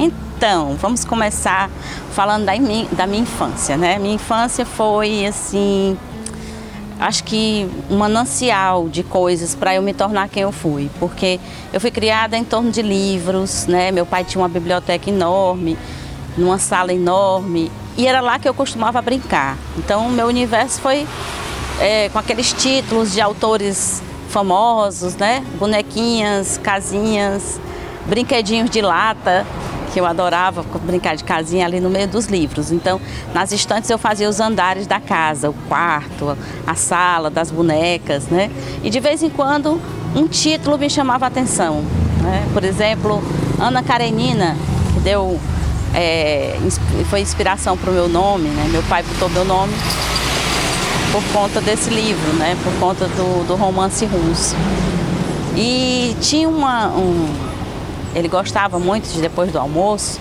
Então, vamos começar falando da minha infância, né? Minha infância foi, assim, acho que um manancial de coisas para eu me tornar quem eu fui, porque eu fui criada em torno de livros, né? Meu pai tinha uma biblioteca enorme, numa sala enorme, e era lá que eu costumava brincar. Então, o meu universo foi com aqueles títulos de autores famosos, né? Bonequinhas, casinhas, brinquedinhos de lata, que eu adorava brincar de casinha ali no meio dos livros. Então, nas estantes eu fazia os andares da casa, o quarto, a sala das bonecas, né? E de vez em quando um título me chamava a atenção, né? Por exemplo, Ana Karenina, que deu, foi inspiração para o meu nome, né? Meu pai botou meu nome por conta desse livro, né? Por conta do romance russo. E tinha ele gostava muito de, depois do almoço,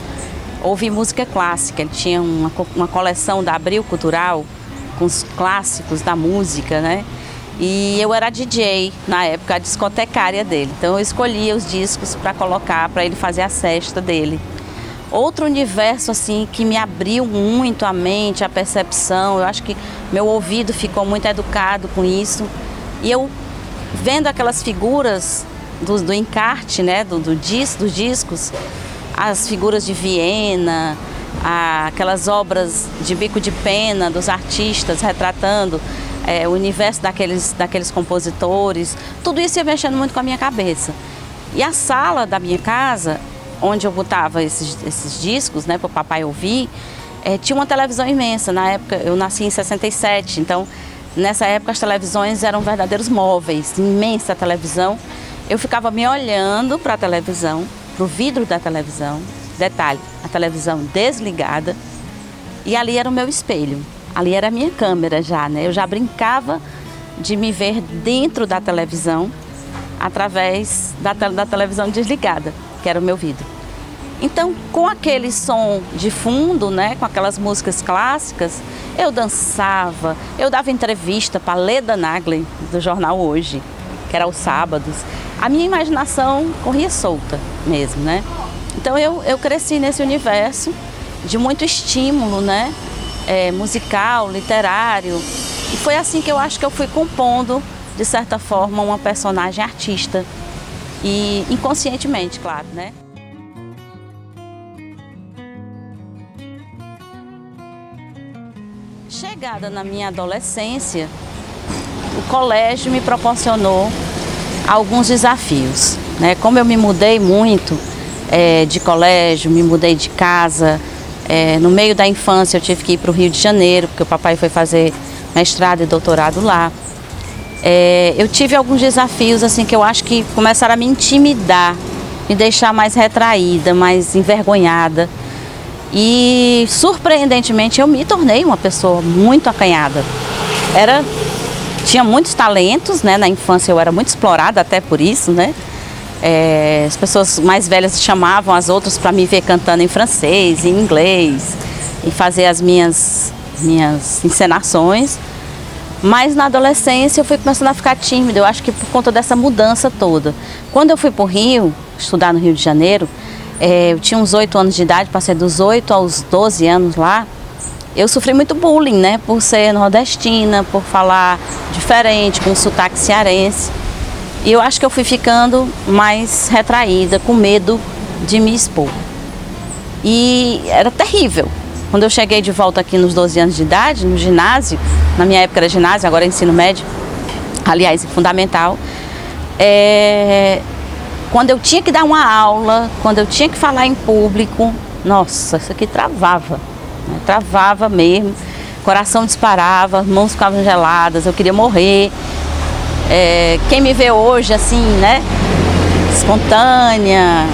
ouvir música clássica. Ele tinha uma coleção da Abril Cultural com os clássicos da música, né? E eu era DJ na época, a discotecária dele. Então eu escolhia os discos para colocar, para ele fazer a sesta dele. Outro universo assim que me abriu muito a mente, a percepção, eu acho que meu ouvido ficou muito educado com isso. E eu vendo aquelas figuras do encarte, né, dos discos, as figuras de Viena, aquelas obras de bico de pena dos artistas retratando o universo daqueles compositores, tudo isso ia mexendo muito com a minha cabeça. E a sala da minha casa, onde eu botava esses discos, né, para o papai ouvir, tinha uma televisão imensa. Na época, eu nasci em 67, então nessa época as televisões eram verdadeiros móveis, imensa televisão. Eu ficava me olhando para a televisão, para o vidro da televisão, detalhe, a televisão desligada, e ali era o meu espelho, ali era a minha câmera já, né? Eu já brincava de me ver dentro da televisão, através da televisão desligada, que era o meu vidro. Então, com aquele som de fundo, né, com aquelas músicas clássicas, eu dançava, eu dava entrevista para Leda Nagli, do jornal Hoje, que era aos sábados. A minha imaginação corria solta mesmo, né? Então eu cresci nesse universo de muito estímulo, né? Musical, literário. E foi assim que eu acho que eu fui compondo, de certa forma, uma personagem artista. E inconscientemente, claro, né? Chegada na minha adolescência, o colégio me proporcionou alguns desafios, né? Como eu me mudei muito de colégio, me mudei de casa, no meio da infância eu tive que ir para o Rio de Janeiro, porque o papai foi fazer mestrado e doutorado lá. Eu tive alguns desafios assim que eu acho que começaram a me intimidar, me deixar mais retraída, mais envergonhada. E surpreendentemente eu me tornei uma pessoa muito acanhada. Tinha muitos talentos, né? Na infância eu era muito explorada até por isso, né? As pessoas mais velhas chamavam as outras para me ver cantando em francês, em inglês, e fazer as minhas encenações. Mas na adolescência eu fui começando a ficar tímida, eu acho que por conta dessa mudança toda. Quando eu fui para o Rio, estudar no Rio de Janeiro, eu tinha uns 8 anos de idade, passei dos 8 aos 12 anos lá. Eu sofri muito bullying, né, por ser nordestina, por falar diferente, com sotaque cearense. E eu acho que eu fui ficando mais retraída, com medo de me expor. E era terrível. Quando eu cheguei de volta aqui nos 12 anos de idade, no ginásio, na minha época era ginásio, agora é ensino médio, aliás, fundamental, quando eu tinha que dar uma aula, quando eu tinha que falar em público, nossa, isso aqui travava, né? Travava mesmo, coração disparava, as mãos ficavam geladas, eu queria morrer. Quem me vê hoje assim, né, espontânea,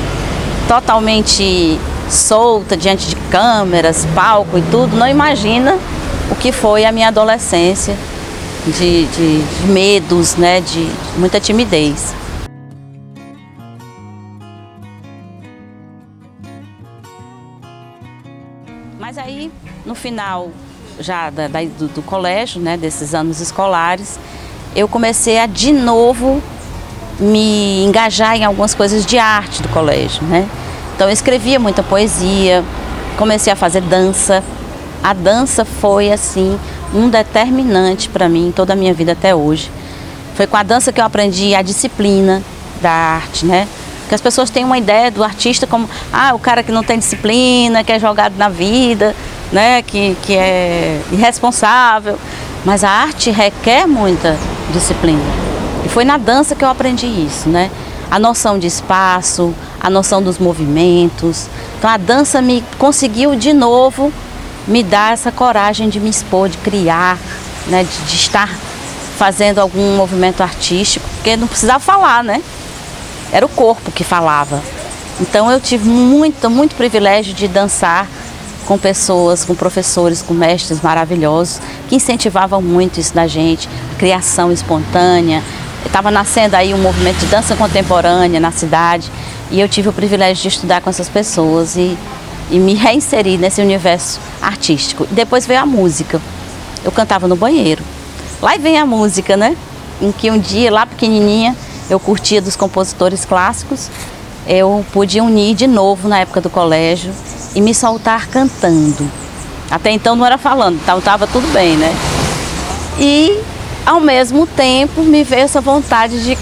totalmente solta diante de câmeras, palco e tudo, não imagina o que foi a minha adolescência de medos, né, de muita timidez. Mas aí, no final já do colégio, né, desses anos escolares, eu comecei a de novo me engajar em algumas coisas de arte do colégio, né? Então eu escrevia muita poesia, comecei a fazer dança. A dança foi assim um determinante para mim em toda a minha vida até hoje. Foi com a dança que eu aprendi a disciplina da arte, né? Porque as pessoas têm uma ideia do artista como o cara que não tem disciplina, que é jogado na vida, né? Que é irresponsável. Mas a arte requer muita disciplina. E foi na dança que eu aprendi isso, né? A noção de espaço, a noção dos movimentos. Então a dança me conseguiu de novo me dar essa coragem de me expor, de criar, né? De estar fazendo algum movimento artístico, porque não precisava falar, né? Era o corpo que falava. Então eu tive muito privilégio de dançar com pessoas, com professores, com mestres maravilhosos que incentivavam muito isso da gente, criação espontânea. Estava nascendo aí um movimento de dança contemporânea na cidade e eu tive o privilégio de estudar com essas pessoas e me reinserir nesse universo artístico. Depois veio a música. Eu cantava no banheiro. Lá vem a música, né? Em que um dia, lá pequenininha, eu curtia dos compositores clássicos, eu pude unir de novo na época do colégio e me soltar cantando. Até então não era falando, então estava tudo bem, né? E ao mesmo tempo me veio essa vontade de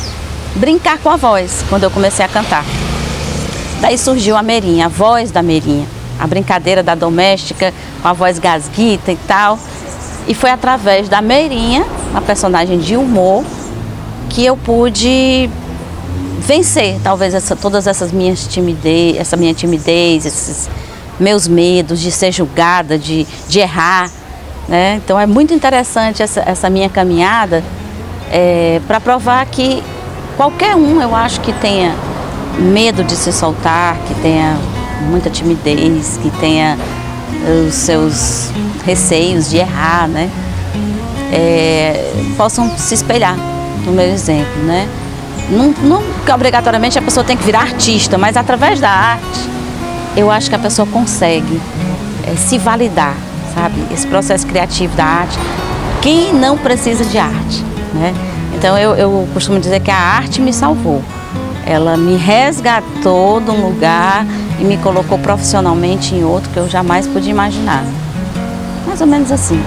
brincar com a voz, quando eu comecei a cantar. Daí surgiu a Merinha, a voz da Merinha, a brincadeira da doméstica com a voz gasguita e tal. E foi através da Merinha, uma personagem de humor, que eu pude vencer talvez todas essas minhas timidez, essa minha timidez, esses meus medos de ser julgada, de errar, né? Então é muito interessante essa minha caminhada para provar que qualquer um, eu acho, que tenha medo de se soltar, que tenha muita timidez, que tenha os seus receios de errar, né? Possam se espelhar no meu exemplo, né? Não que obrigatoriamente a pessoa tem que virar artista, mas através da arte eu acho que a pessoa consegue se validar, sabe? Esse processo criativo da arte, quem não precisa de arte, né? Então eu costumo dizer que a arte me salvou. Ela me resgatou de um lugar e me colocou profissionalmente em outro que eu jamais podia imaginar. Mais ou menos assim.